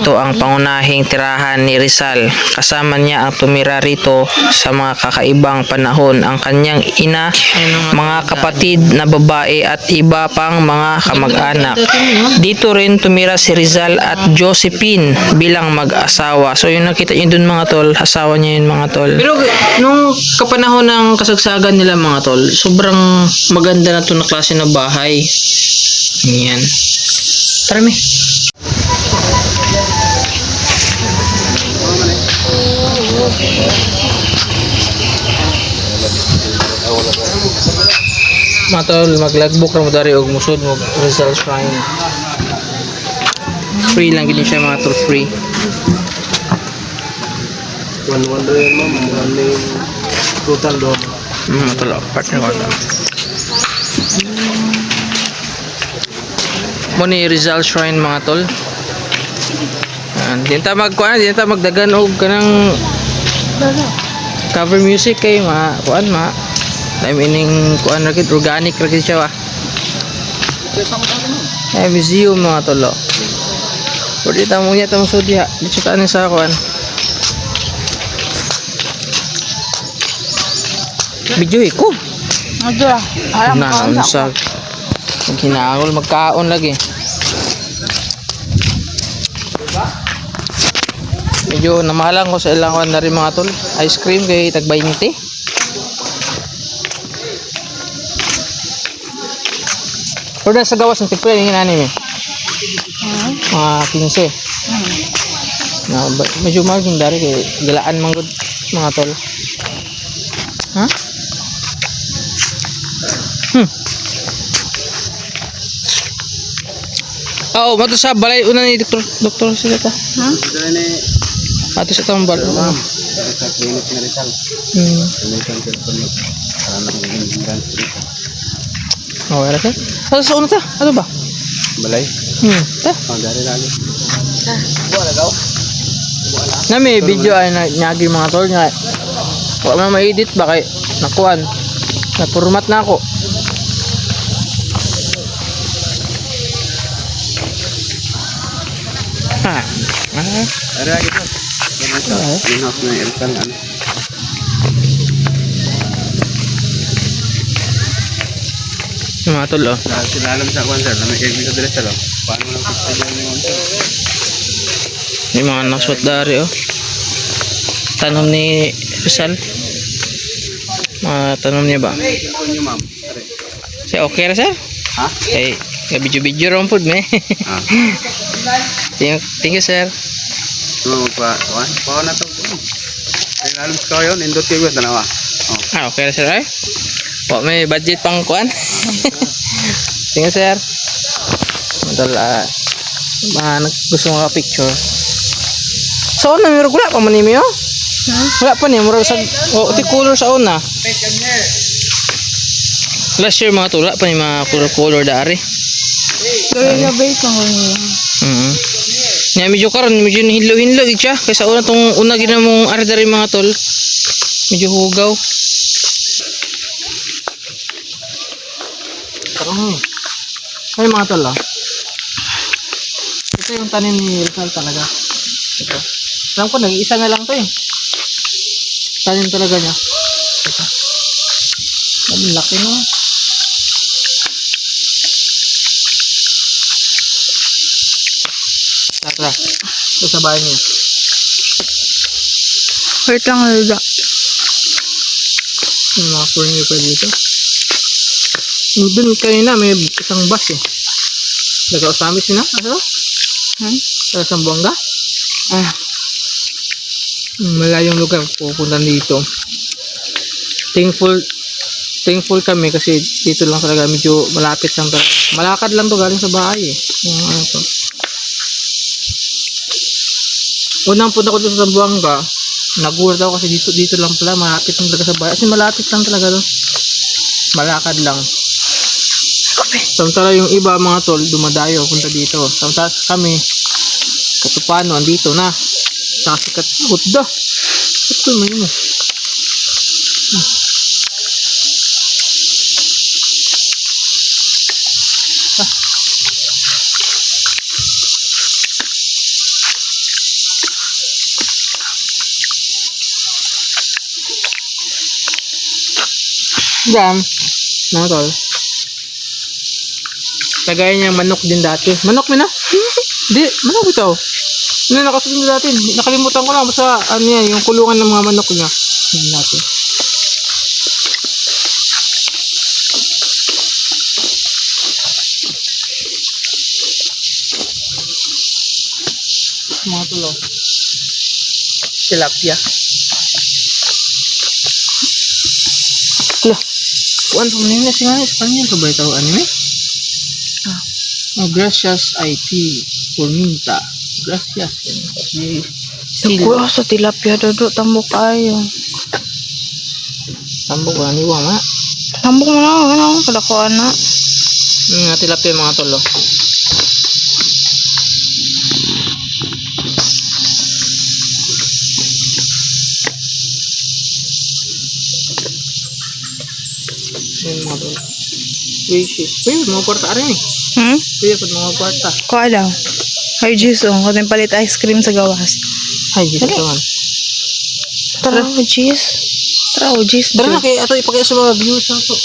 ito ang pangunahing tirahan ni Rizal. Kasama niya ang tumira rito sa mga kakaibang panahon ang kanyang ina, mga kapatid na babae at iba pang mga kamag-anak. Dito rin tumira si Rizal at Josephine bilang mag-asawa. So yung nakita nyo dun mga tol, asawa niya yun mga tol. Pero nung kapanahon ng kasagsagan nila mga tol, sobrang maganda na ito na klase na bahay. Yan. Tara mi. Mga tol, mag-logbook na mo dari og musod mo Rizal Shrine. Free lang gini siya mga tol, free. 100 yan ma'am, maling total doon. Tol, partner ko ito. Mo ni Rizal Shrine mga tol. Diyan ta magkuan, diyan ta magdagan og kanang cover music kay kuan I meaning kuan ra kit organic ra kit siya. Museum mga tolo. Pwede ta mo niya ta musudya. Dito ta sa kuan. Video ko. Ada. Alam ko sa hinangol magkaon lagi. Medyo namahalan ko sa ilang kuan na rin mga tol. Ice cream kay tag 20. Pero sa gawas ng tipre yung anime. Mga 15. Medyo maging dari kay galaan manggod mga tol. Ha? Oo, mato sa balay una ni doktor sila ta. Ato sa tong balay. Sa klinik na Rizal. Oh, era ka? Ano sa una ta? Ano ba? Balay? Ta? Magari lagi. Na may video ay nyagi mga tol nga. Wala na ma-edit ba kay nakuan. Na-format na ako. Ada lagi tuh. Ini harusnya Rizal kan. Mga tol oh. Sila alam sa kwan sir, na may kaibigan sa Rizal oh. Paano lang pagka dyan yung sir? May mga naswat dari oh. Tanom ni Rizal. Mga tanom niya ba? Ito nyo ma'am. Siya okay ra sir? Ha? Eh, video ron pud me. Thank you sir. Cuma magpa-kuhan. Paano na ito? Kaya alam sa kayo yun, indot kayo dalawa. Okay ra sir ay? Po may budget pang kuan. Thank you sir. Madal gusto mo ka picture. Sa una meron wala pa man nimi oh. Wala pa ni mura sa ti color sa una. Last year mga tula pa ni mga color dari. Gawin na ba ito? Nya medyo karon medyo hinlo-hinlo gid siya kaysa una tong una gid mong ari dari mga tol. Medyo hugaw. Karon ay mga tol ah. Ito yung tanim ni Rizal talaga. Ito. Alam ko nag-iisa na lang to eh. Tanim talaga niya. Ito. Ang laki no. Tara. Ito sa bahay niya. Wait lang, Alda. Yung mga corner pa dito. Doon kanina may isang bus eh. Nag-ausamis yun na? Ano? Sa Sambuanga? Malayong lugar pupunta dito. Thankful kami kasi dito lang talaga medyo malapit lang talaga. Malakad lang to galing sa bahay eh. Yung ano to. Unang punta ko dito sa Sambuanga, nagulat ako kasi dito lang pala malapit lang talaga sa bahay. Kasi malapit lang talaga doon. Malakad lang. Samantala yung iba mga tol dumadayo punta dito. Samantala kami Katupano andito na. Saka sikat utda. Ito man mo. Dam. Mga tol. Kagaya niyang manok din dati. Manok mo na? Di, manok ito. Ano nakasunod dati? Nakalimutan ko lang sa ano yan, yung kulungan ng mga manok niya. Hindi natin. Mga tulo. Tilapia. Lah, kuan pa man na siya Espanyol to ba ito anime? Oh, gracias IT Forminta. Gracias. Kuya sa tilapia dodo tambok ayo. Tambok ba ni wa ma? Tambok mo na ano kada ko ana. Nga tilapia mga tolo. Yan mga tolo. Wishes. Uy, mga kwarta rin eh. Uy, mga kwarta. Ko daw. Ay juice oh, ko palit ice cream sa gawas. Ay, Diyos Dali. naman. Tara, juice. Tara, juice. Tara na kay ato ipakita sa mga views na to.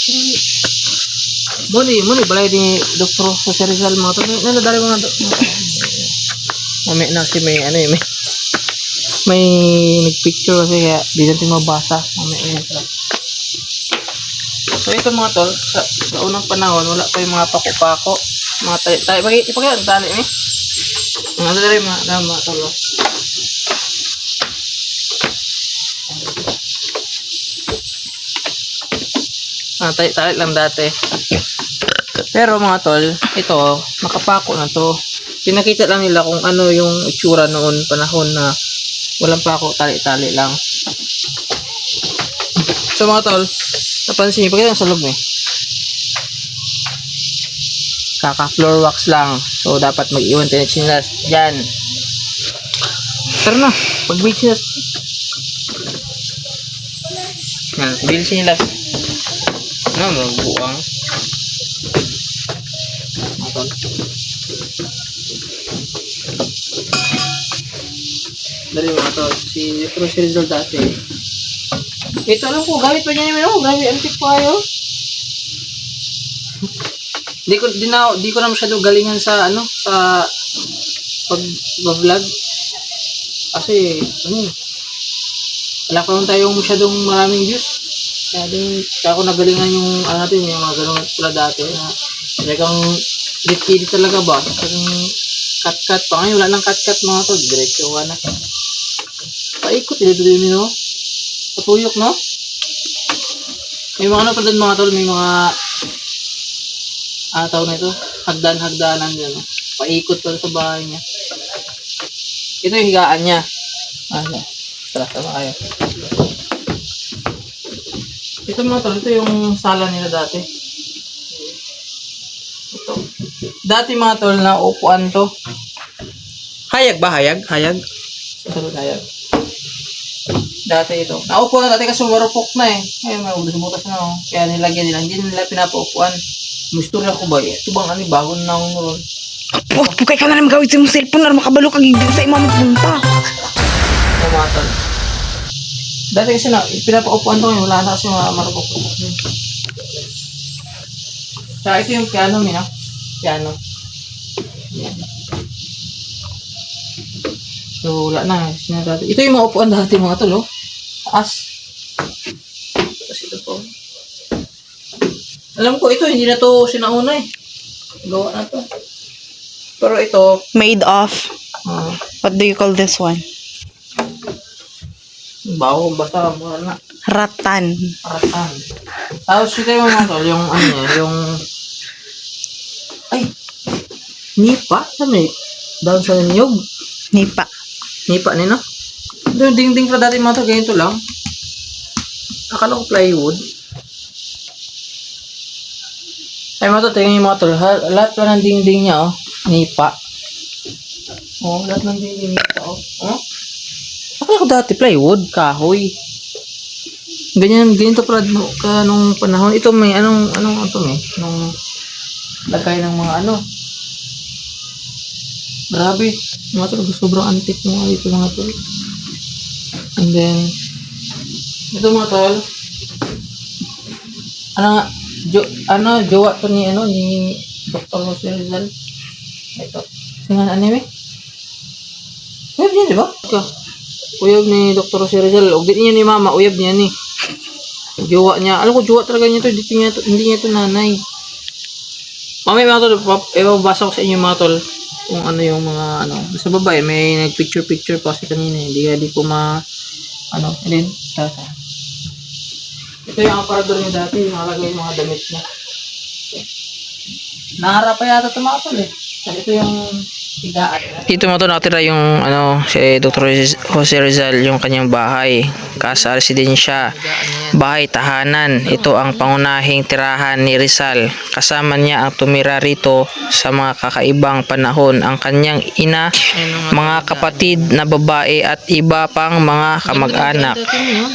Muni balay ni Dr. Jose Rizal mga to. Nadali mga to. Mamaya na kasi may ano eh, may nagpicture kasi kaya di natin mabasa. Mamaya na. So ito mga tol, sa unang panahon wala pa yung mga pako-pako. Mga tali, ipakita ang tali eh. Mga tali mga tol. Tali lang dati. Pero mga tol, ito, nakapako na to. Pinakita lang nila kung ano yung itsura noon, panahon na walang pako, tali-tali lang. So mga tol, napansin niyo, pagkita sa loob eh. Kaka-floor wax lang. So dapat mag-iwan tayo ng chinelas. Diyan. Tara na, pag-build chinelas. Yan, build chinelas. Ano, magbuang. Matol. Dali mga tol. Si Dr. Rizal dati. Ito alam ko, gamit pa niya yung grabe, antik pa kayo. Di ko na masyado galingan sa ano, sa pag-vlog. Kasi, wala pa naman tayong masyadong maraming views. Kaya ako nagalingan yung ano natin, yung mga ganun pala dati na talagang edit talaga ba? Talagang cut pa. Ngayon wala nang cut mga to. Diretso ka na. Paikot, dito din no? Patuyok no? May mga ano pa doon mga tol, may mga tawag na ito, hagdanan yun. No? Paikot pa sa bahay niya. Ito yung higaan niya. Tara, tama kayo. Ito mga tol, ito yung sala nila dati. Ito. Dati mga tol, na upuan to. Hayag ba? Hayag? Ito hayag. Dati ito. Naupuan na dati kasi marupok na eh. Ngayon may butas-butas na. Oh. Kaya nilagyan nila. Hindi nila pinapaupuan. Misturya ko ba? Ito bang ano, bago na akong ron. Oh, pukay ka na lang gawin sa mong cellphone na makabalo kang hindi sa imam punta. Ito mga tol. Dati kasi na, pinapaupuan to ngayon. Wala na kasi marupok. Saka ito yung piano niya. Piano. Yan. So, wala na. Ito yung mga upuan dati mga tol, oh. Taas. Tapos ito po. Alam ko ito, hindi na to sinauna eh. Gawa na to. Pero ito, Made of. What do you call this one? baho, basta, mura na. Ratan. Aratan. Tapos ito yung mga tol, yung ano niya, yung... Ay! Nipa? Sabi, down sa niyog. Nipa. Nipa nino. Ito yung dingding pa dati mga to, ganito lang. Akala ko plywood. Ay mga to, tingnan yung mga tol. Lahat pa ng dingding niya, oh. Nipa. Oh, lahat ng dingding nipa, oh. Oh? Akala ko dati plywood, kahoy. Ganyan to pala nung panahon. Ito may anong ito may nung lagay ng mga ano. Grabe. Mga tol, sobrang antik mga dito mga tol. And then, ito mga tol. Ano nga, jowa to ni Dr. Jose Rizal. Ito. Singan anime? Uyab niya, di ba? Uyab ni Dr. Jose Rizal. Ugit niya ni mama, uyab niya ni. Jowa niya. Alam ko, jowa talaga niya to. Hindi niya to nanay. Mamaya mga tol, ibabasa ko sa inyo mga tol kung ano yung mga sa babae, may nag-picture pa kasi kanina. Hindi ko and then, ito yung aparador niya dati, yung nalagay yung mga damit niya. Naharap pa yata ito mga tol eh. Kasi ito yung higaan. Dito mo ito nakatira yung si Dr. Jose Rizal, yung kanyang bahay. Casa residensya, bahay tahanan. Ito ang pangunahing tirahan ni Rizal. Kasama niya ang tumira rito sa mga kakaibang panahon ang kanyang ina, mga kapatid na babae at iba pang mga kamag-anak.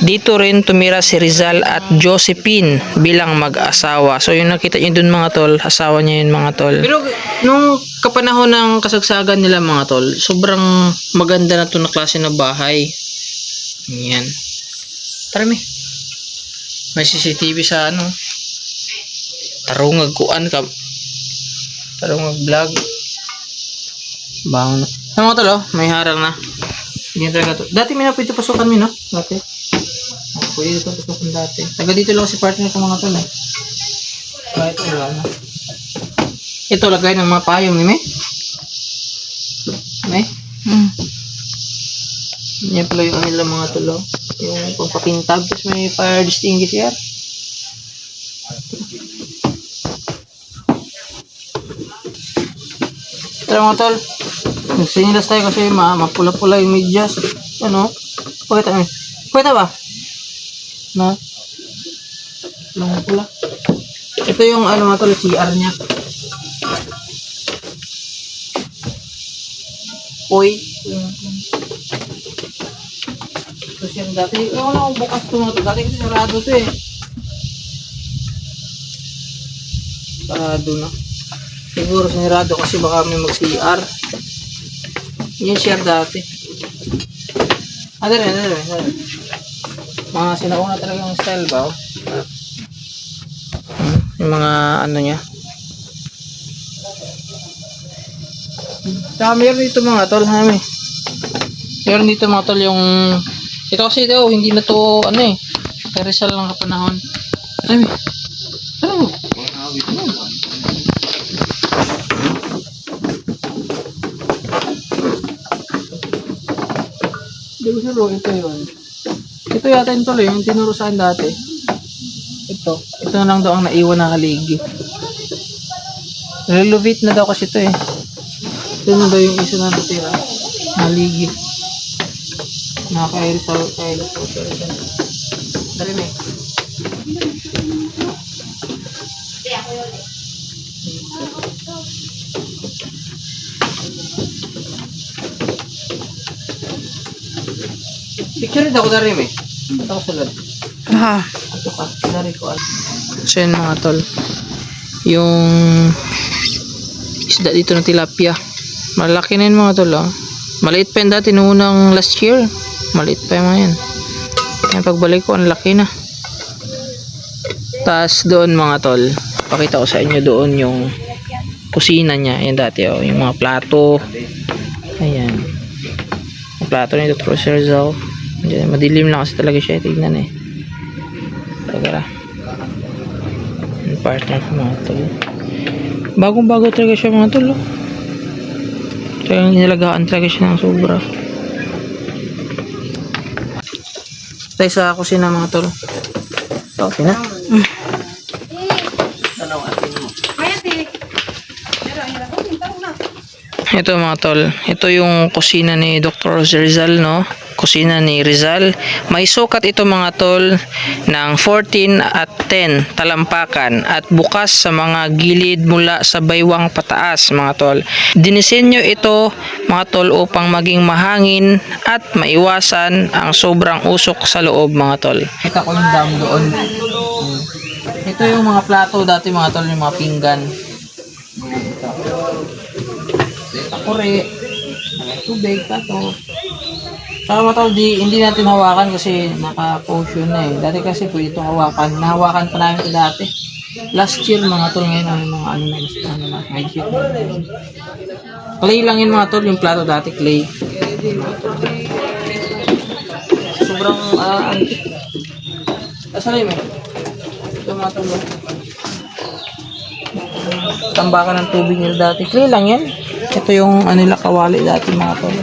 Dito rin tumira si Rizal at Josephine bilang mag-asawa. So yung nakita nyo dun mga tol, asawa niya yun mga tol. Pero nung kapanahon ng kasagsagan nila mga tol, sobrang maganda na to na klase na bahay. Yan. Tara mi. May CCTV sa tarungag kuan ka. Tarungag vlog. Bang. Sa mga tol, may harang na. Ganyan talaga to. Dati may napito pasukan mi, no? Dati. Pwede dito pasukan dati. Taga dito lang si partner ko mga tol eh. Kahit wala na. Ito lagay ng mga payong ni me. May? Yan pala yung nila mga tulo. Yung pampakintab. Tapos may fire extinguisher. Tara mga tol. Nagsinilas tayo kasi mapula-pula yung medyas. Pakita mo. Pakita ba? Na? Pula. Ito yung mga tol, CR niya. Uy. Ito siya dati. Wala akong bukas ito mga ito. Dati kasi sarado ito eh. Sarado na. Siguro sinarado kasi baka may mag-CR. Yan siya dati. Dali. Mga sinauna talaga yung style ba? Yung mga niya. Saka meron dito mga tol, meron dito mga tol yung ito kasi daw, hindi na to kay Rizal lang kapanahon. Hindi ko sure, ito yun. Ito yata yung tol yung tinurusan dati. Ito na lang daw ang naiwan na haligi. Relovate na daw kasi ito eh. Ito na daw yung isa na natira. Haligi. Nakaka-Rizal. Dari me. Picture rin ako dari me. Ito ko sulod. Ito ka. Dari ko. So yun mga tol. Yung isda dito ng tilapia. Malaki na yun mga tol. Maliit pa yun dati noong unang last year. Maliit pa yung mga yan. Yan pagbalik ko, ang laki na. Tapos doon mga tol, pakita ko sa inyo doon yung kusina niya. Yan dati yung mga plato. Ayan. Yung plato ni Dr. Rizal. Madilim lang kasi talaga siya. Tignan eh. Tagara. Yung partner ko mga tol. Bagong-bago talaga siya mga tol. Talagang inalagaan talaga siya ng sobra. Tayo sa kusina mga tol. Okay na? Ito mga tol. Ito yung kusina ni Dr. Rizal, no? Kusina ni Rizal. May sukat ito mga tol ng 14 at 10 talampakan at bukas sa mga gilid mula sa baywang pataas mga tol. Dinisenyo ito mga tol upang maging mahangin at maiwasan ang sobrang usok sa loob mga tol. Kita ko yung dam doon. Ito yung mga plato dati mga tol, yung mga pinggan. Takore, tubig, plato. Saka mga tol, hindi natin hawakan kasi naka-potion na eh. Dati kasi pwede itong hawakan. Nahawakan pa namin ito dati. Last year mga tol, ngayon ang mga ano na, medyo. Clay lang yun mga tol, yung plato dati, clay. Sobrang, asan yun eh? Ito mga tol. Tambakan ng tubig nila dati. Clay lang yan. Ito yung nila kawali dati mga tol.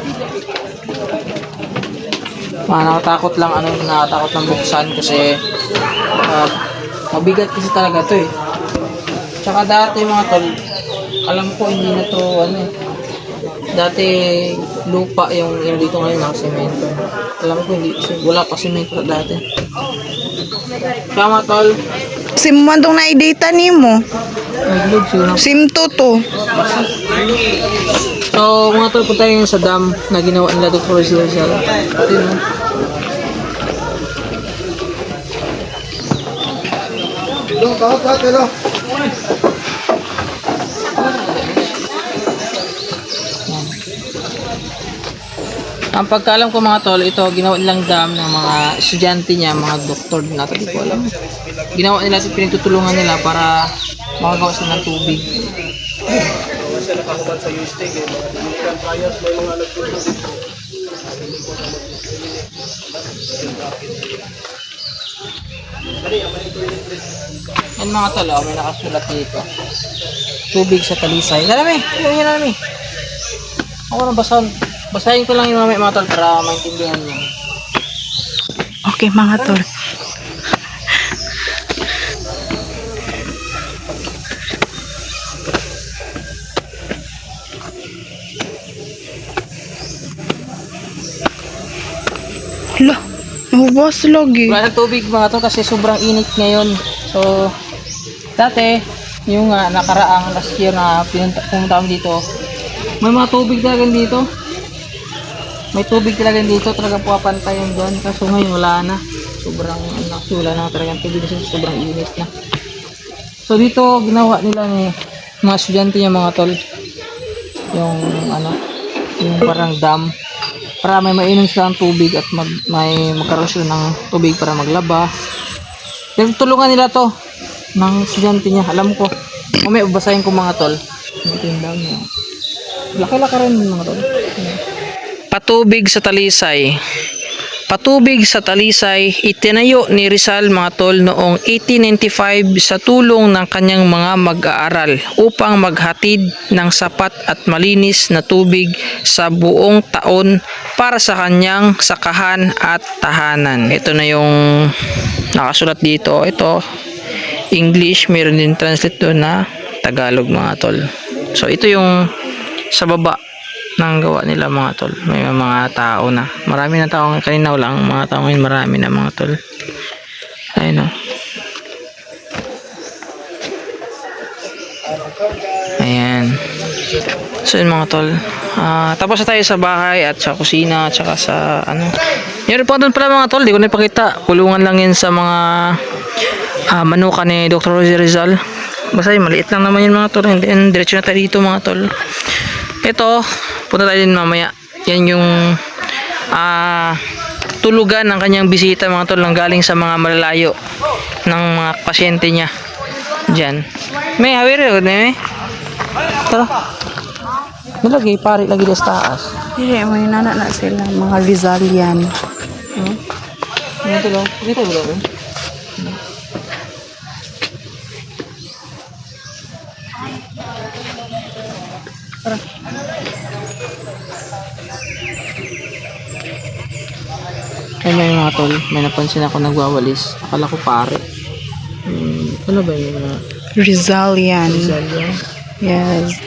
Nakatakot lang nakatakot lang buksan kasi mabigat kasi talaga to eh. Tsaka dati mga tol, alam ko hindi na to dati lupa yung dito ngayon ng semento. Alam ko hindi wala pa semento dati. Tsaka mga tol, Simandong na i-data ni mo. naglog siguro. Simto to. So mga tol, punta tayo sa dam na ginawa nila Dr. Rizal. Ayun, ang pagkaalam ko mga tol, ito ginawa nilang dam ng mga estudyante niya, mga doktor din natin, di ko alam. Ginawa nila at pinagtutulungan nila para makagawa sila ng tubig. Yan mga tol, may nakasulat dito. Tubig sa Talisay. Dami, dami. Ako na basahin ko lang yung mga tol para maintindihan niyo. Okay mga tol. Hala, nahubas lagi. Wala ng tubig mga tol kasi sobrang init ngayon. So, dati, yung nakaraang last year na pumunta kami dito, may mga tubig talaga dito. May tubig talaga dito, talaga puwapantay yung dyan. Kaso ngayon wala na. Sobrang wala na talaga tubig kasi sobrang init na. So dito, ginawa nila ni mga estudyante niya mga tol. Yung yung parang dam. Para may mainom sila ng tubig at may magkaroon sila ng tubig para maglaba. Tulungan nila to ng estudyante niya. Alam ko. Mamaya babasahin ko mga tol. Ito yung dam niya. Laki-laki rin mga tol. Patubig sa Talisay. Patubig sa Talisay, itinayo ni Rizal mga tol noong 1895 sa tulong ng kanyang mga mag-aaral upang maghatid ng sapat at malinis na tubig sa buong taon para sa kanyang sakahan at tahanan. Ito na yung nakasulat dito. Ito, English, meron din translate doon na Tagalog mga tol. So ito yung sa baba ng gawa nila mga tol. May mga tao na. Marami na tao. Kanina lang mga tao ngayon. Marami na mga tol. Ayun o. Ayan. So yun mga tol. Tapos na tayo sa bahay at sa kusina at saka sa yun po doon pala mga tol. Di ko na ipakita. Kulungan lang yun sa mga manuka ni Dr. Rizal. Basta yun, maliit lang naman yun mga tol. And then diretso na tayo dito mga tol. Ito, punta tayo din mamaya. Yan yung tulugan ng kanyang bisita mga tol, nang galing sa mga malalayo ng mga pasyente niya. Diyan. May hawir yun, may. Tara. Nilagay, pari lagi sa taas. Hindi, may nana na sila, mga Rizalian. Dito lang. Dito lang. Tara. Ayun mga tol, may napansin ako nagwawalis. Akala ko pare. Ano ba yung mga Rizalian. Rizal? Yes.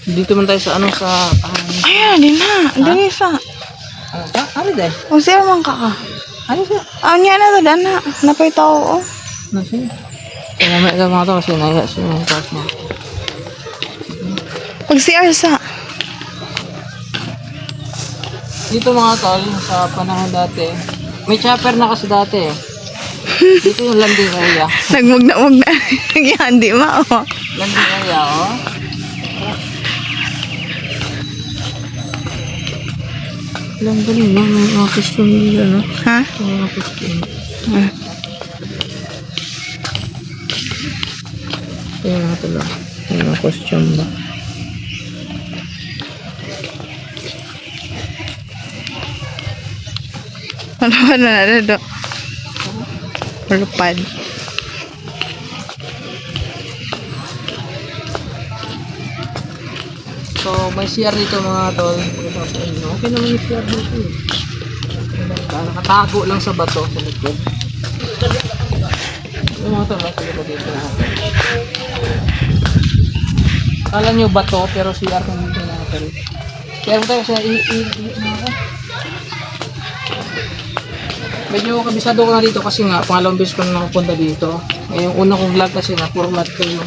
Dito man tayo sa sa Ayan, din na. Dali sa. Ano dahil? O siya man ka. Ano siya? Niya na to, dana. Napay tao, oh. Ano siya? Kaya may mga to kasi naya siya yung part mo. Pag si Arsa. Dito mga tol, sa panahon dati, may chopper na kasi dati eh. Dito yung landing area. Nagmug na. Yan, di ma, oh. Landing area, oh. Lang galing, no? May mga costume nila, no? Ha? May mga costume. Ah. Yung mga tol, ah. May mga costume ba? Ano ba na do? Lupad. So, may CR dito mga tol. Okay naman yung CR dito eh. Nakatago lang sa bato sa likod. Yung mga tol, sige pa dito. Kala nyo bato, pero CR kung dito na tol. Kaya mo tayo sa medyo kabisado ko na dito kasi nga pangalawang beses ko na nakapunta dito. Eh, yung una kong vlog kasi na-format ko yung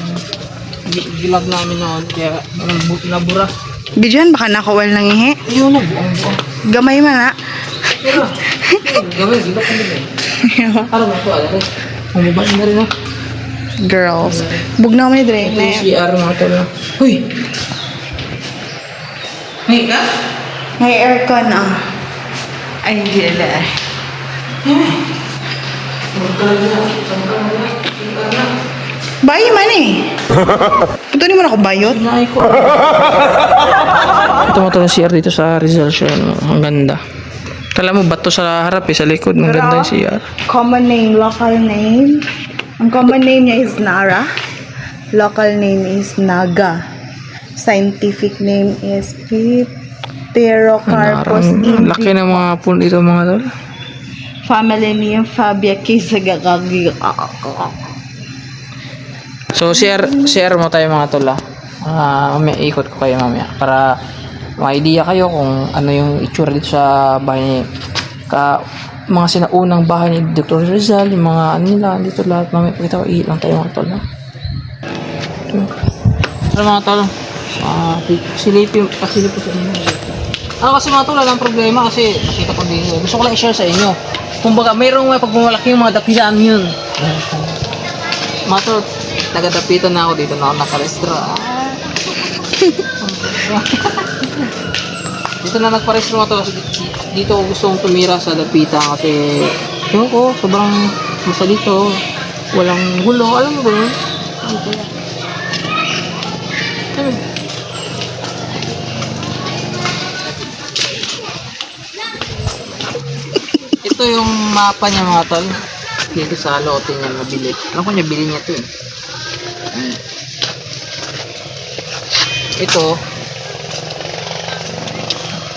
vlog namin noon, kaya nabura. Bidyan, baka nakawal ng ihi. Ayun, nabuang. Gamay man, ha? Pero, gawin, gilak ko din eh. Araw na ito, alam eh. Umubain na rin ha. Girls. Bugnaw may dre. Ito yung CR mga tol. Huy! Hey ka? May aircon, ah. Ay, gila. Bayi man eh. Ito ni mo na ako bayot. Hinay ko. Ito mga tol yung CR dito sa Rizal siya. Ang ganda. Kala mo bato sa harap eh, sa likod. Ang ganda yung CR. Common name, local name. Ang common name niya is Nara. Local name is Naga. Scientific name is Pterocarpus Ang laki indica. ng mga pool dito mga tol. Family name Fabia Kisagagagi. So share mo tayo mga tol ah. May ikot ko kayo mamaya para may idea kayo kung ano yung itsura dito sa bahay ni mga sinaunang bahay ni Dr. Rizal, yung mga ano nila dito lahat. Mamaya pakita ko lang tayo mga tol na. Pero mga tol, pasilip po sa inyo. Ano kasi mga tol, walang problema kasi nakita ko din. Gusto ko lang i-share sa inyo. Kumbaga, mayroong pagmamalaki yung mga dapitan yun. Mga tol, nagadapitan na ako dito na ako nakarestro. Dito na nagparestro mga tol. Dito ako gustong tumira sa dapitan kasi yun ko, sobrang masa dito. Walang gulo, alam mo ba yun? Ito yung mapa niya mga tol. Dito sa lote niya nabili. Alam ko niya, bili niya ito eh. Ito.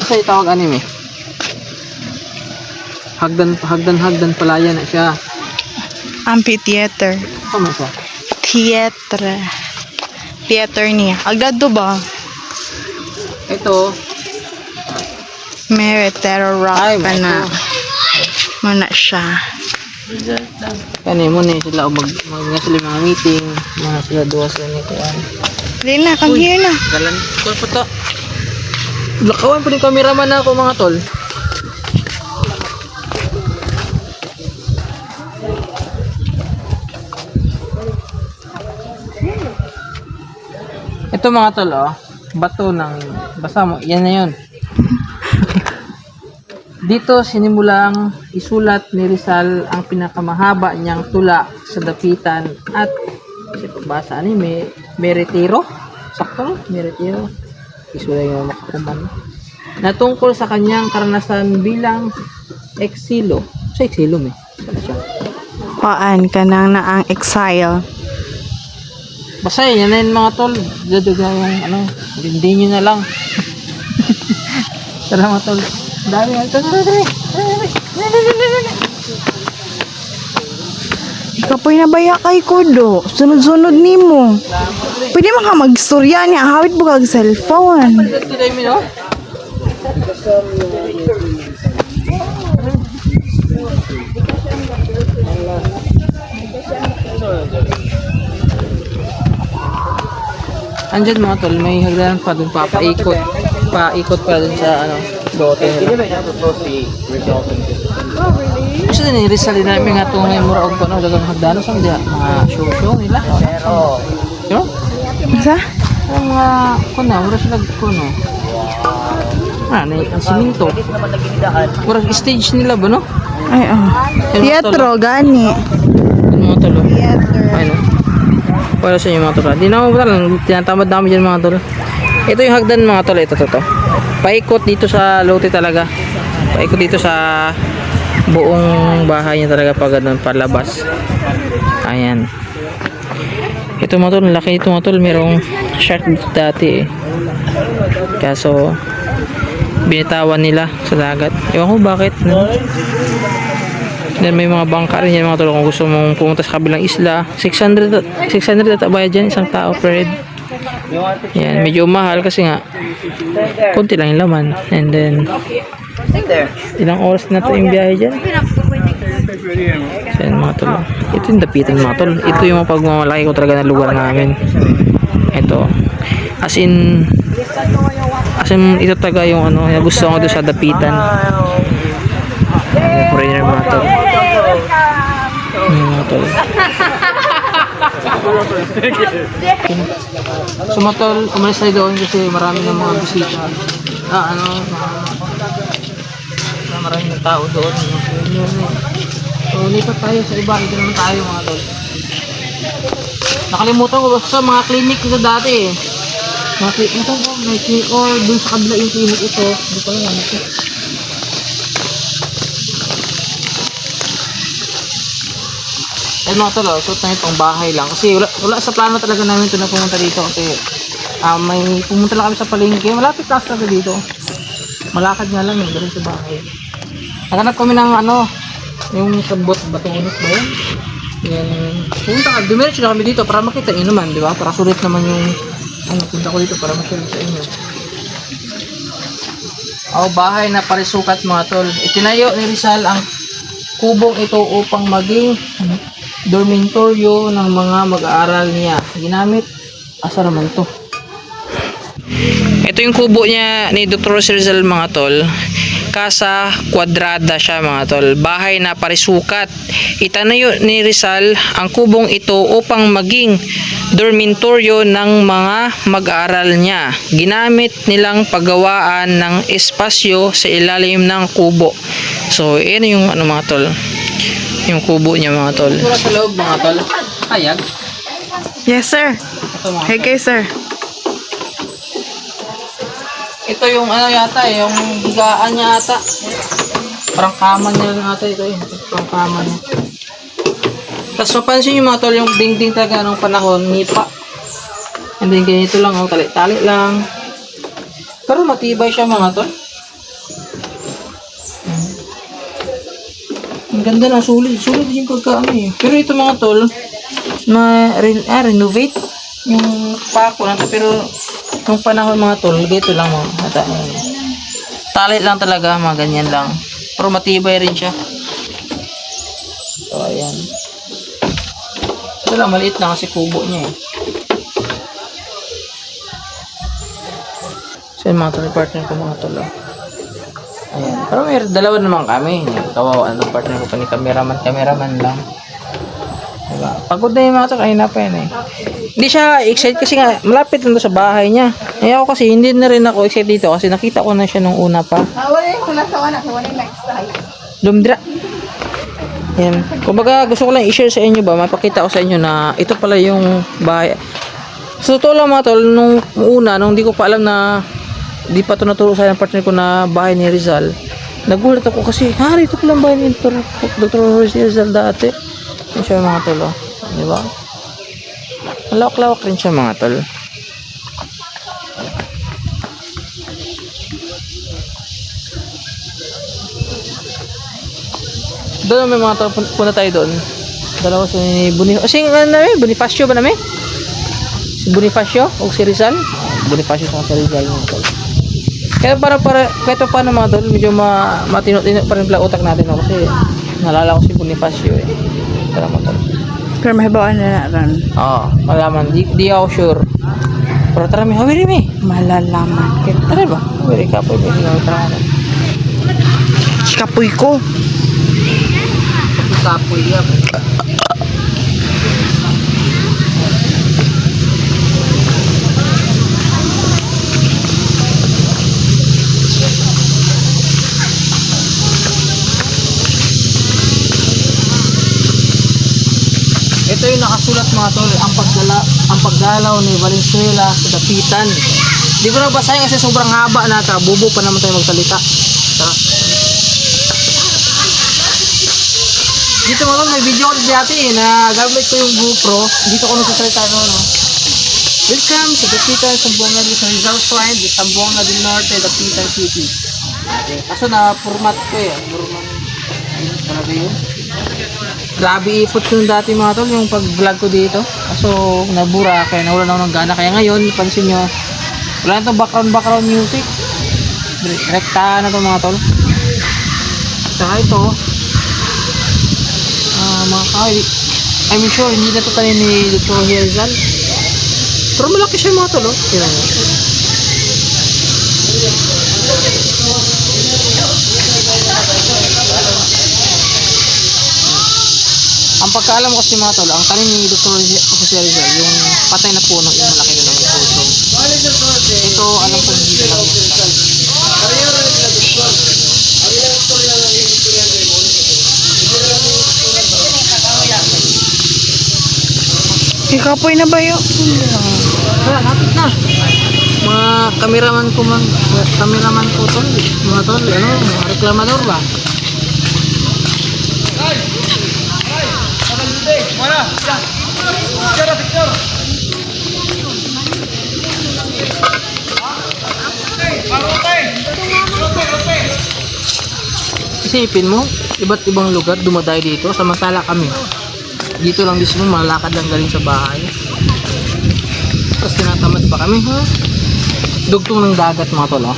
Kasi tawag anime. Hagdan palayan na siya. Amphitheater. Ano siya? Theater. Theater niya. Agdado ba? Ito. May terror rock Ay, pa na. ito. Muna siya. Kani mo na sila o mga sila mga meeting. Mga sila duwa sila nito. Hindi na, come here na. Galan ko po to. Lakawan po yung cameraman na ako mga tol. Ito mga tol oh. Bato ng basa mo. Yan na yun. Dito sinimulang isulat ni Rizal ang pinakamahaba niyang tula sa dapitan at kasi pagbasa ni may retiro. Sakto no? May retiro. Isulat yung makakuman. Na tungkol sa kanyang karanasan bilang eksilo. Sa eksilo may. Paan ka nang na ang exile. Basahin yan na yun mga tol. Daduga yung ano. Hindi nyo na lang. Tara mga tol. Dami nga. Ikaw po'y nabaya kay Kodo. Sunod-sunod ni mo. Pwede man ka mag-istorya niya. Hawit mo kag cellphone. Ito tayo mi no? Andyan mga tol, may hagdanan pa dun papaikot pa dun sa ano, Gusto din Rizal din namin nga itong mura og ano dagang hagdanos ang dia mga show nila. Pero Isa? ang mga kuno mura sila kuno. Na ang siminto. Mura stage nila ba no? Ay, oh. Teatro, gani. Yung mga tolo. Theater. Ayun. Para sa inyo mga tol. Di na ako lang tinatamad namin dyan mga tol. Ito yung hagdan mga tol. Ito to. Paikot dito sa lote talaga. Paikot dito sa buong bahay niya talaga pag ganun palabas. Ayan. Ito mga tol, laki ito mga tol. Merong shark dati eh. Kaso binitawan nila sa dagat. Ewan ko bakit. No? Then may mga bangka rin yan mga tol. Kung gusto mong pumunta sa kabilang isla, 600 at bayad dyan isang tao per head. Yan, medyo mahal kasi nga konti lang yung laman. And then ilang oras na to yung biyahe dyan. So yan mga tol. Ito yung dapitan mga tol. Ito yung pagmamalaki ko talaga ng lugar namin. Ito. As in ito taga yung ano, yung gusto ko doon sa dapitan. Foreigner mga tol. Mga tol. So mga tol, umalis tayo doon kasi marami ng mga bisita. Marami ng tao doon. So lipat tayo sa iba. Ito naman tayo mga tol. Nakalimutan ko sa mga clinic ito dati eh. Mga clinic ito po. May clinic or dun sa kabila yung clinic ito. Hindi ko lang ito. Ayun mga tol, suot na itong bahay lang. Kasi wala sa plano talaga namin ito na pumunta dito. Kasi may pumunta lang kami sa palengke. Malapit lang talaga dito. Malakad nga lang yung galing sa bahay. Naghanap kami ng ano, yung sabot batunos ba yun? Yan. Pumunta ka, dumiretso na kami dito para makita nyo naman, di ba? Para sulit naman yung punta ko dito para ma-share sa inyo. Bahay na parisukat mga tol. Itinayo ni Rizal ang kubong ito upang maging dormitoryo ng mga mag-aaral niya. Ginamit, asa naman to? Ito yung kubo niya ni Dr. Rizal mga tol. Casa kwadrada siya mga tol. Bahay na parisukat. Itanayo ni Rizal ang kubong ito upang maging dormitoryo ng mga mag-aaral niya. Ginamit nilang paggawaan ng espasyo sa ilalim ng kubo. So, yan yung ano mga tol. Yung kubo niya mga tol. Ito sa loob mga tol. Hayag. Yes, sir. Ito mga Hey, tol. kay sir. Ito yung ano yata, yung higaan niya ata. Parang kaman niya lang ata ito eh. Parang kaman niya. Tapos mapansin nyo mga tol, yung dingding talaga nung panahon, nipa. And then ganito lang, tali-tali lang. Pero matibay siya mga tol. Ang ganda na, sulit. Sulit yung pagkaano eh. Pero ito mga tol, renovate yung pako lang to. Pero nung panahon mga tol, dito lang mo. Tali lang talaga, mga ganyan lang. Pero matibay rin siya. So ayan. Ito lang, maliit lang kasi kubo niya eh. So yung mga tol, partner ko mga tol. Ayan. Pero may dalawa naman kami. Kawawa ng partner ko pa ni cameraman lang. Diba? Pagod na yung mga tol, kanina pa yan eh. Hindi siya excited kasi nga malapit lang to sa bahay niya. Eh ako kasi hindi na rin ako excited dito kasi nakita ko na siya nung una pa. Wala yung nasawa na. Wala yung next time. Lumdra. Yan. Kumbaga gusto ko lang i-share sa inyo ba, mapakita ko sa inyo na ito pala yung bahay. So totoo lang mga tol, nung una, nung di ko pa alam na di pa ito naturo sa partner ko na bahay ni Rizal, nagulat ako kasi, ito pala ang bahay ni Dr. Rizal dati. Yan siya mga tol, oh. Di ba? Malawak-lawak rin siya mga tol. Doon may mga tol, punta tayo doon. Dalawa si Bonifacio. Kasi Bonifacio ba namin? Si Bonifacio o si Rizal? Bonifacio sa si Rizal mga tol. Kaya kahit paano mga tol, medyo matino-tino pa rin pala utak natin, no? Kasi nalala ko si Bonifacio eh. Tara mga tol. Pero may bawaan na rin. Oo, malaman. Di ako sure. Pero tara may, hawiri may. Malalaman kita. Tara ba? Hawiri ka po. Tara na. Kapoy ko. Kapoy yan. Ito yung nakasulat mga tol, ang pagdalaw ni Valenzuela sa dapitan. Di ko na basahin kasi sobrang haba na ata. Bubo pa naman tayo magsalita. Tara. Dito mga tol, may video ko dati na gamit ko yung GoPro. Dito ko nagsasalita no. Welcome sa Dapitan, Zamboanga sa Rizal Shrine, di Zamboanga del Norte, Dapitan City. Kaso na format ko eh. Format. Talaga yun. Grabe ipot ko dati mga tol, yung pag-vlog ko dito. Kaso nabura, kaya nawalan ako ng gana. Kaya ngayon, pansin nyo, wala na itong background music. Rektahan na ito mga tol. Saka ito, mga kahoy, I'm sure hindi na ito tanin ni Dr. Herzal. Pero malaki siya mga tol, oh. Tignan nyo. Ang pagkaalam ko kasi mga tol, ang tanim ni Dr. Jose Rizal, yung patay na puno, yung malaki na may puso. Ito, alam ko hindi lang. Kapoy na ba yun? Tara, lapit na. Mga kameraman ko tol, mga tol, ano, mga reklamador ba? Isipin mo, iba't ibang lugar dumadayo dito, samantala kami dito lang mismo, malakad lang galing sa bahay. Tapos tinatamad pa kami, ha? Dugtong ng dagat mga tol, oh.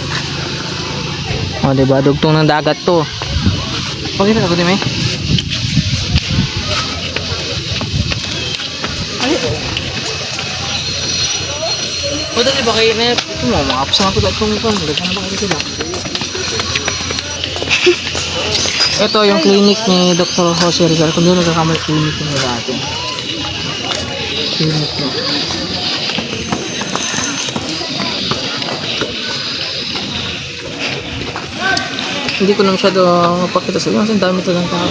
O, diba? Dugtong ng dagat to. Pakita ako din, eh. O, dali ba kayo na ito mo, mga apos mga tulat kong ito. Nagkana ba kayo sila? Ito yung clinic ni Dr. Jose Rizal. Kung doon nagkakamay clinic niya dati. Clinic niya. Hindi ko na masyado mapakita sa inyo kasi dami ito ng tao.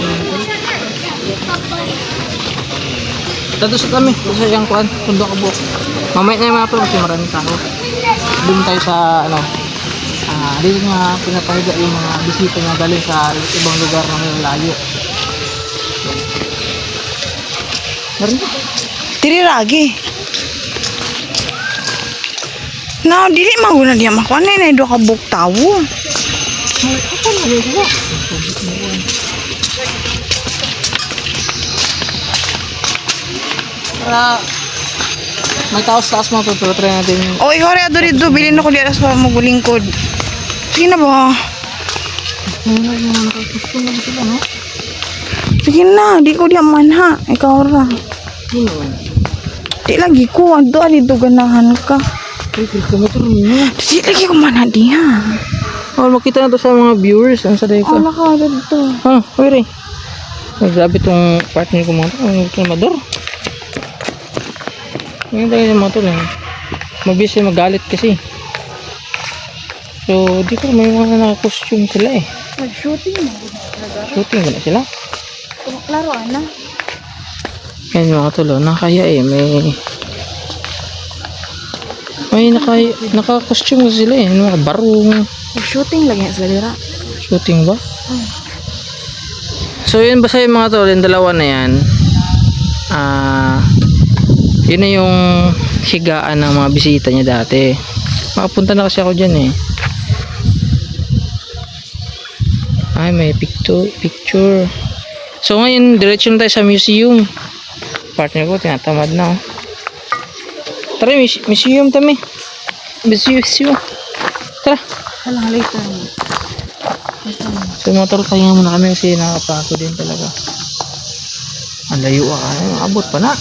Tatusok kami. Tatusok yung kuhan. Tundo ka buhok. Mamaya na yung mga kasi maraming tao. Doon tayo sa ano. Dito nga pinapahiga yung mga bisita nga galing sa ibang lugar na may layo. Narinig? Tiriragi. Na, dili maguna diya makuha na do ka buk tawo. Ako na rin sila. Para may taos-taos mga pero try natin. Oy, hore ado dito bilin ako diya sa magulingkod. Sige na ba? Nakakustong lang sila, no? Sige na, di ko diya manha. Ikaw ra. Hindi naman. Di lagi ko, ando dito ganahan ka. Ay, kilometer niyo. Di lagi ko manha diya. Oh, makita na to sa mga viewers. Ang saday ka. Ala ka dito. Ha, oy rin. Ay, grabe itong partner ko mga to. Ang reklamador. Ngayon tayo yung mga to lang. Mabis yung magalit kasi. So, di ko may mga naka-costume sila eh. Mag-shooting na. Shooting ba na sila? Klaro, ana. Yan yung mga tulo. Nakaya eh. May naka-costume sila eh. Mga barong. Mag-shooting lang yan sa lira. Shooting ba? So, yun basta yung mga tulo. Yung dalawa na yan. Yun na yung higaan ng mga bisita niya dati. Makapunta na kasi ako dyan eh. Ay, may picture. So ngayon, diretso na tayo sa museum. Partner ko, tinatamad na. Oh. Tara, museum kami. Museum. Tara. Halang later. So motor tayo muna kami kasi nakapako din talaga. Ang layo abot pa na.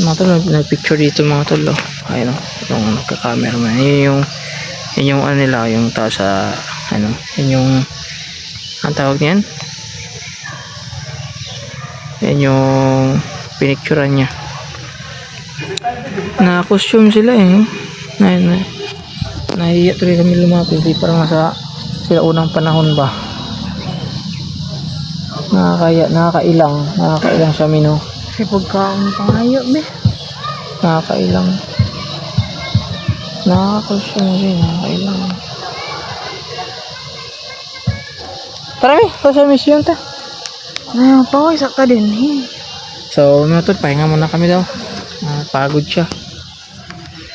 Mga tol, nag-picture dito mga tol. Ayun o, itong nagka-camera man. Yun yung ano nila, yung tao sa ano Ayan o. Yan yung, ang tawag niyan? Yan yung pinicturean niya. Na-costume sila eh. Nahiya tuloy kami lumapit. Parang nasa sila unang panahon ba. Nakakailang siya mino. Kasi pagkaong pangayo, be. Nakakailang. Nakaka-costume din. Nakakailang. Tara eh, sa mission ta. Ay, paway sa ka din. So, mga tol, pahinga muna kami daw. Pagod siya.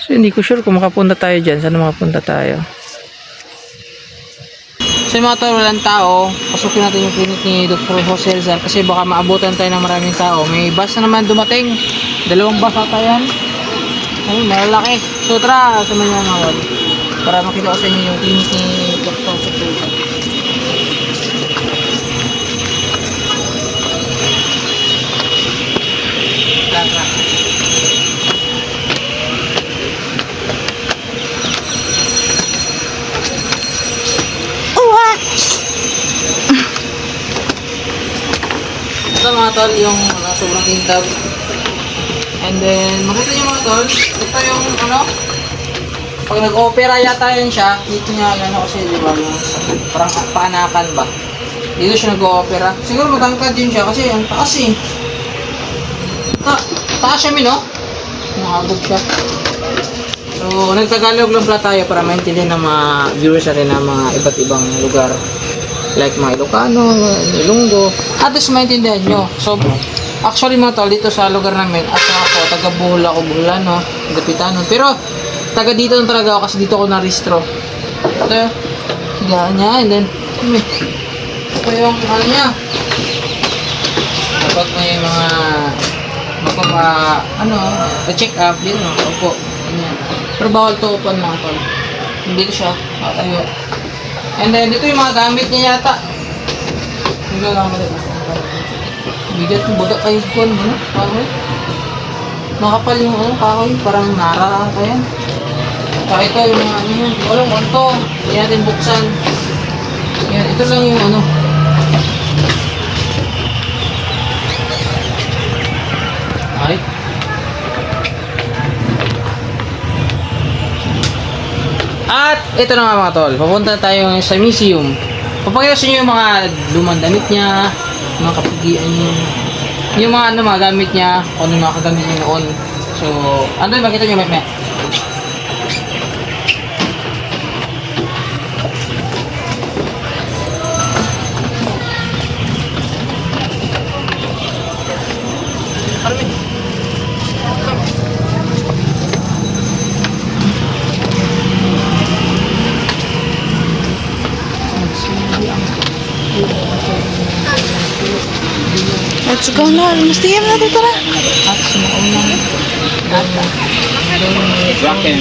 So, hindi ko sure kung makapunta tayo dyan. Saan makapunta tayo? So, mga tol, walang tao. Pasukin natin yung clinic ni Dr. Jose Rizal kasi baka maabutan tayo ng maraming tao. May bus na naman dumating. 2 bus ata yan. Ayun, malalaki. So, tara, samahan niyo mga tol. Para makita ko sa inyo yung clinic ni Dr. Jose Rizal. Ito mga tol, yung sobrang kintab. And then, makita nyo mga tol, ito yung pag nag-opera yata yan siya, dito niya kasi di ba, parang paanakan ba? Dito siya nag-opera. Siguro magangkad din siya kasi ang taas eh. Taas siya nakabog siya. So, nagtagalog lang pala tayo para maintindihan ng mga viewers natin ng mga iba't ibang lugar. Like mga Ilocano, Ilonggo. At least maintindihan nyo. So, actually mga tol, dito sa lugar namin, at ako, taga Bohol ako, Boholano, Gapitanon. Pero, taga dito talaga ako kasi dito ako naristro. Ito yung higaan niya, and then, ito yung niya. Dapat may mga check up din, upo. Ganyan. Pero bawal to upuan mga tol. Dito siya, tayo. And then, dito yung mga gamit niya yata. Hindi lang ulit. Bigat yung baga kayo kuhan mo, kahoy. Makapal yung kahoy, parang nara ata yan. Saka ito yung mga yan. Walang kanto. Hindi natin buksan. Yan, ito lang yung Ay. At ito na nga mga tol, papunta tayo sa museum. Papakita sa inyo yung mga lumang damit niya, mga kapugian niya, yung mga gamit niya, kung ano mga kagamit niya noon. So, ano yung makita niyo may Let's go na. Mustiyan natin tara. at sumaunang Bracken.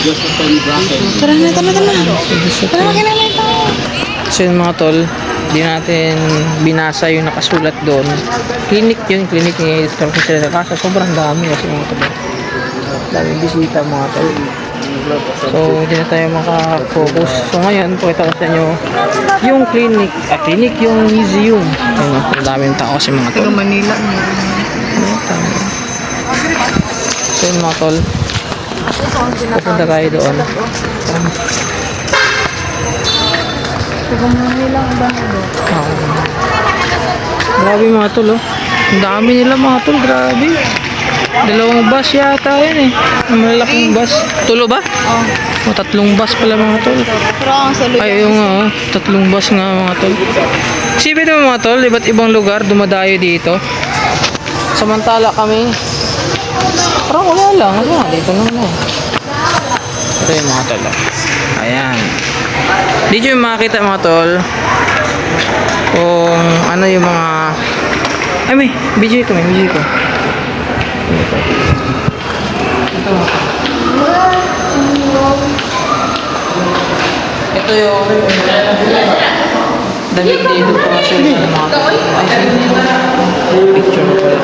Josephine Bracken. Tara na. Tara makinamay tayo. So yun mga tol, di natin binasa yung nakasulat doon. Clinic ni Dr. Jose Rizal. Kaso sobrang dami kasi mga tol. Daming bisita mga tol. So hindi na tayo maka-focus. So ngayon, pakita ko sa inyo yung clinic, yung museum. Ayun, ang daming tao kasi mga tol. Taga Manila. So yun mga tol, pupunta tayo doon. Taga Manila ang bahay doon. Grabe mga tol, oh. Ang dami nila mga tol, grabe. 2 bus yata yan eh. Malaking bus. Tulo ba? Oh. O 3 bus pala mga tol. Pero ang saluyan. Ay, yung 3 bus nga mga tol. Isipin mo mga tol, iba't ibang lugar dumadayo dito. Samantala kami, parang wala lang. Dito lang na. Ito yung mga tol. Ayan. Dito yung makita mga tol kung ano yung mga ay video ko. Ito yung damit dito po kasi sa mga picture ko pala.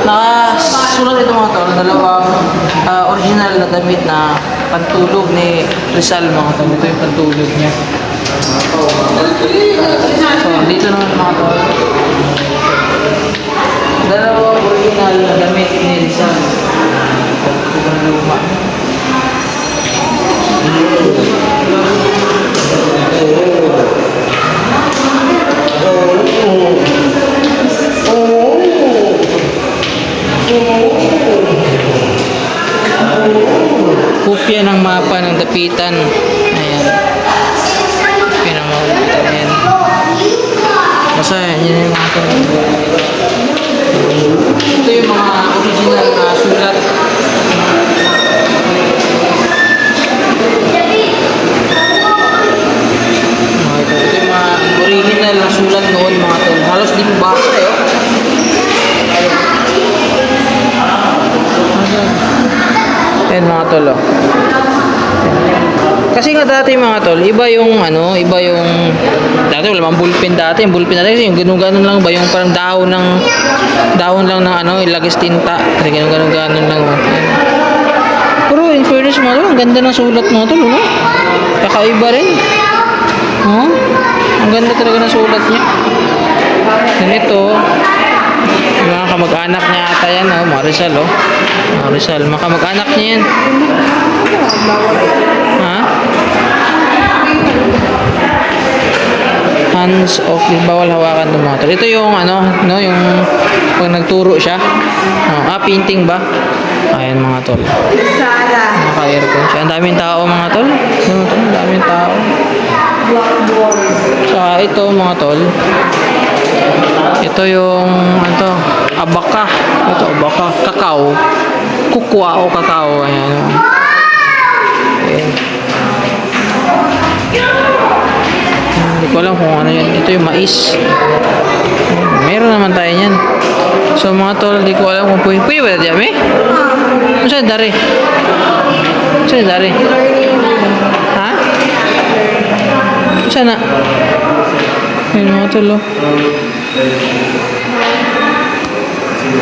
Nakasulat ito mga tol, 2 original na damit na pantulog ni Rizal mga tol. Ito yung pantulog niya. So, dito naman mga tol. Dalawang original na damit ni Rizal. Ito yung luma. Kopya ng mapa ng dapitan. Ayan. Kopya ng mapa ng dapitan. Ayan. Basta yan yung mga ito. Ito yung mga original na sulat. Ito yung mga original na sulat noon mga tol. Halos di mo basa eh. Ayan mga tol. Oh. Kasi nga dati mga tol, iba yung ano, iba yung dati wala mang bullpen dati, yung bullpen dati yung ganun-ganon lang ba yung parang dahon lang ng ano, ilagis tinta. Kasi ganun-ganon lang. Oh. Ayan. Pero in fairness mga tol, ang ganda ng sulat mga tol, no? Kakaiba rin. Oh? Ang ganda talaga ng sulat niya. Ganito. Yung mga kamag-anak niya ata yan, oh, mga Rizal, oh. Mga Rizal, mga kamag-anak niya yan. Ha? Hands off, bawal hawakan ng mga tol. Ito yung ano, no, yung pag nagturo siya. Oh, painting ba? Ayan mga tol. Sara. Naka-aircon siya. Ang daming tao mga tol. Ang daming tao. Saka ito mga tol. Ito yung ano, abaka. Ito abaka, kakao. Kukwa o kakao. Ayan. Ayan. Hindi ko alam kung ano yan. Ito yung mais. Meron naman tayo yan. So mga tol, hindi ko alam kung pwede. Pwede ba natin yan, eh? Ano sa'yo dari? Sa'yo dari? Ha? Sana? Ayan mga tol, oh.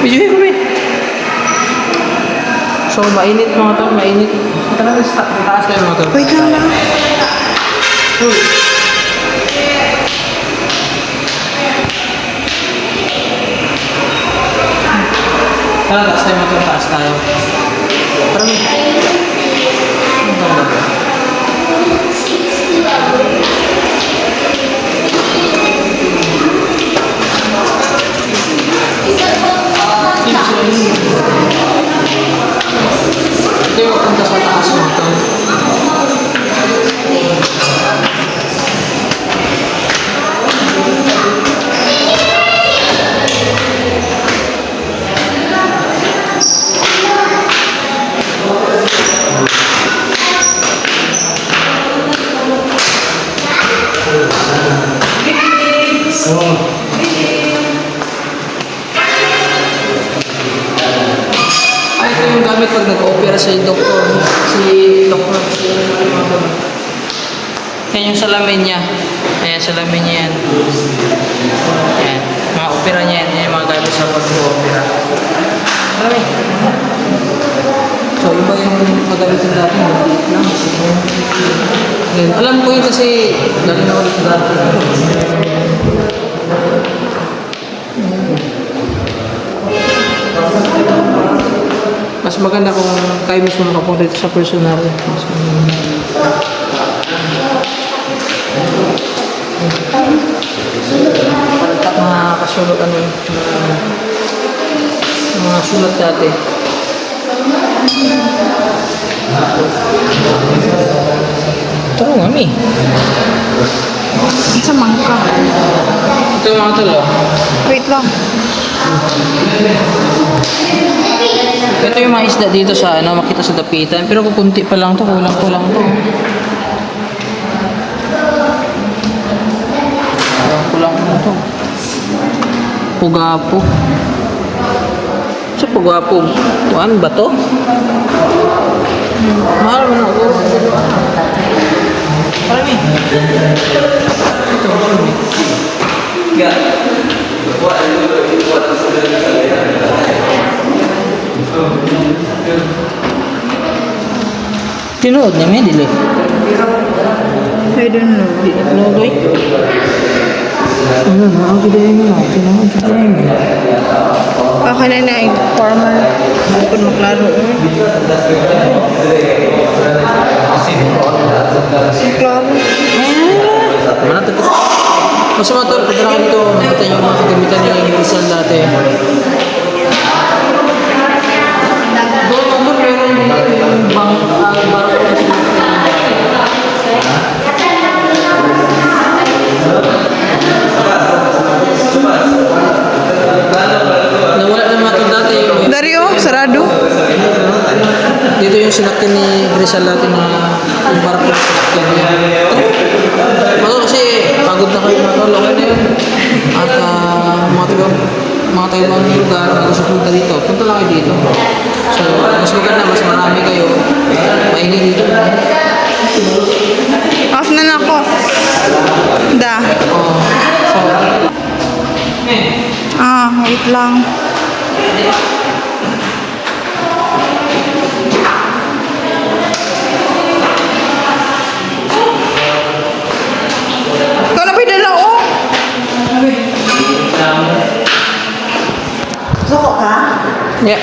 Videohin kami. So, mainit mga tol, mainit. Talaga sa taas tayo mga tol. Wait lang lang. Tara, taas tayo mga tol, taas tayo. Parang... Ito yung punta sa taas mga tol. Ay, ito yung gamit pag nag-opera si doktor. Si doktor. Yan yung salamin niya. Ayan, salamin niya yan. Ayan. Mga opera niya yan. Yan yung mga gamit sa pag-opera. Marami. So, iba yung magamit yung dati. Maliit lang. Ayan. Alam ko yun kasi galing na ulit sa dati. Mas maganda kung kayo mismo makapunta dito sa personal. Mas mga kasulot ano mga sulat dati. Ito mami. Sa mangka. Ito yung mga tulo. Wait lang. Ito yung mga isda dito sa ano, makita sa dapitan. Pero kukunti pa lang to, kulang-kulang to. Kulang to. Pugapo. Sa pugapo. Tuan ba to? Mahal mo na ako. Marami. Ito, marami. Yeah. Tinuod niya, may dili. I don't know. Di upload, oy. Ano na, ang gidayan mo na. Tinuod, gidayan mo. Okay na na, formal. Bukod maklaro. Maklaro. Mana to? Mas matol, pwede na dito. Makita yung mga kagamitan nila yung Rizal dati. Doon matol, meron yung barko na sila. Nawala na matol dati yung Dario, sarado. dito yung sinakyan ni Rizal dati na yung barko na sinakyan niya. Matol kasi pagod na kayo matol, okay na yun. At mga tayo lugar na gusto punta dito, punta lang kayo dito. So, mas maganda, mas marami kayo. Maingay dito. Off na ako. Da. Oo. So, Wait lang. Ikaw na pwede oh. Suko ka? yeah.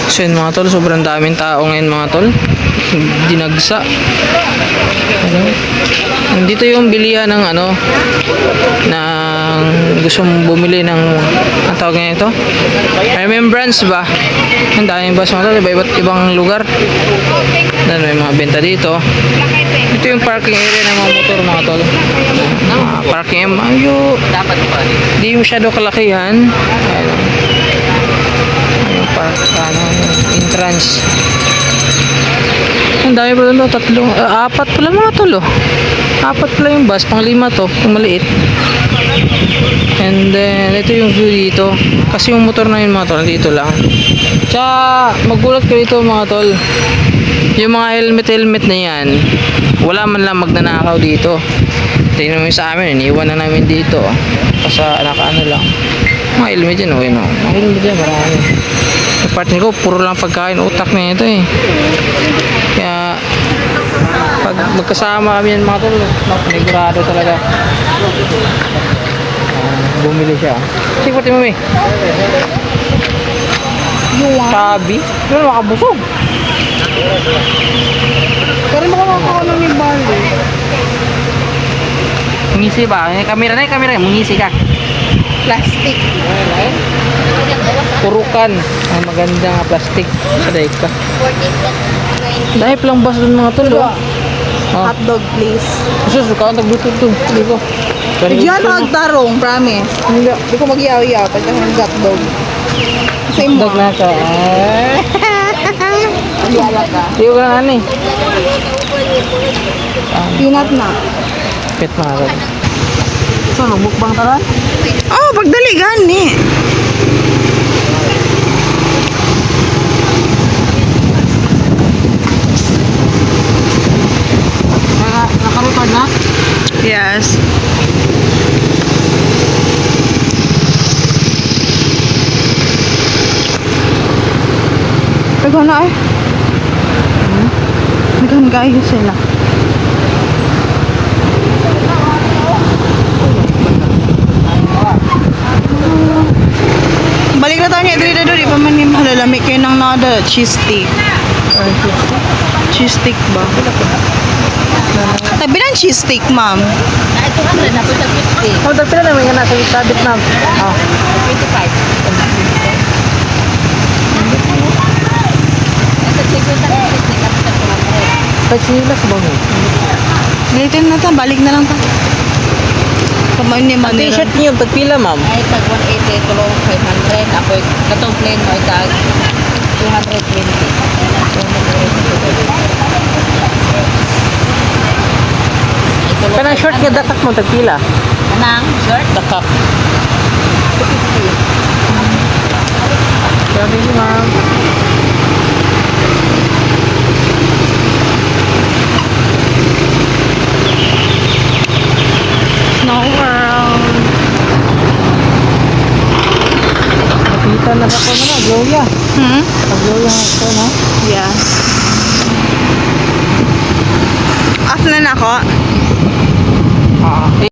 So yun mga tol, sobrang daming tao ngayon mga tol. Dinagsa. Ano? Dito yung bilihan ng ano, ng gusto mong bumili ng, ang tawag nga ito? Remembrance ba? Ang daming bus mga tol, iba't ibang lugar. Then may mga benta dito. Ito yung parking area ng mga motor mga tol. Parking area, dapat pa. Hindi masyado kalakihan. Ayun. Park, entrance. Ang dami pala, apat pala mga tolo. Apat pala yung bus, pang 5 to, yung maliit. And then, ito yung view dito. Kasi yung motor na yun mga tol, dito lang. Tsaka, magulat ko dito mga tol. Yung mga helmet na yan, wala man lang magnanakaw dito. Tingnan mo yung sa amin, iniwan na namin dito. Kasi nakaano lang. Mga helmet yan, okay no. Mga helmet yan, marami. Yung partner ko, puro lang pagkain, utak na ito eh. Kaya, pag magkasama kami yan mga tol, panigurado talaga. Bumili siya. Sige, pati mo, may. Sabi? Pero makabusog. Pero makakakaw ng yung bali. Mungisi ba? Kamera na, kamera. Mungisi ka. Plastic. Purukan. Ang magandang plastic. Sa daig ka. Dahil lang bus dun mga tol. Oh. Hotdog place. Sus, ka ang tag-bluetooth to. Hindi ko. Diyan magtarong, promise. Hindi ko mag-iyaw-iyaw pag ang hotdog. Kasi mo. Dag na ka. Yala ka. Tiyo ka na ani. Pinat na. Pet mga tol. So, mukbang taran? Oh, pagdali gani. Naka-record na? Yes. Tago na eh. Naghan-gayo sila. Balik na tayo niya dito di pa man yung malalami kayo ng nada cheese stick. Cheese stick ba? Tabi ng cheese stick, ma'am. Oh, dagpila naman yan nasa sabit na. Oh. 25. Pachilas ba mo? Ganito na ta, balik na lang ta. Kumain niya Ang manira. t-shirt niyo, tagpila ma'am? Ay, tag 180, tulong 500. Ako, katong plane mo, tag 220. Kanang short nga dakak mo, tagpila? Anang, short? Dakak. Sabi niyo ma'am. Snow World. Nakita na ako na, Gloria. Hmm? Gloria ito, no? Yeah. Off na ako.